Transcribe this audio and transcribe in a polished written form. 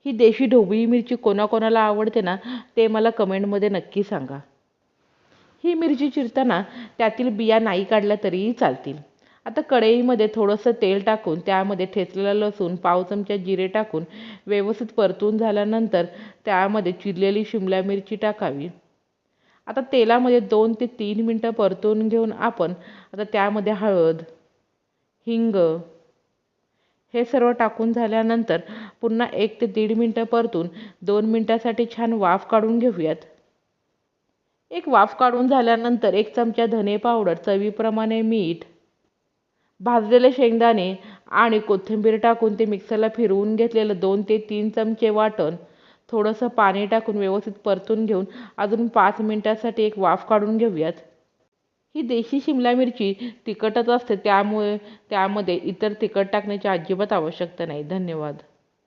ही देशी ढोबळी मिरची कोणाकोणाला आवडते ना, ते मला कमेंटमध्ये नक्की सांगा. ही मिरची चिरताना त्यातील बिया नाही काढल्या तरीही चालतील. आता कढईमध्ये थोडंसं तेल टाकून त्यामध्ये ठेचलेला लसूण, पाव चमचा जिरे टाकून व्यवस्थित परतून झाल्यानंतर त्यामध्ये चिरलेली शिमला मिरची टाकावी. आता तेलामध्ये 2 ते 3 मिनटं परतून घेऊन आपण आता त्यामध्ये हळद, हिंग हे सर्व टाकून झाल्यानंतर पुन्हा 1 ते 1.5 मिनटं परतून 2 मिनिटांसाठी छान वाफ काढून घेऊयात. एक वाफ काढून झाल्यानंतर 1 चमचा धने पावडर, चवीप्रमाणे मीठ, भाजलेले शेंगदाणे आणि कोथिंबीर टाकून ते मिक्सरला फिरवून घेतलेलं 2 ते 3 चमचे वाटण, थोडंसं पाणी टाकून व्यवस्थित परतून घेऊन अजून 5 मिनिटांसाठी एक वाफ काढून घेऊयात. ही देशी शिमला मिरची तिखटच असते, त्यामुळे त्यामध्ये इतर तिखट टाकण्याची अजिबात आवश्यकता नाही. धन्यवाद.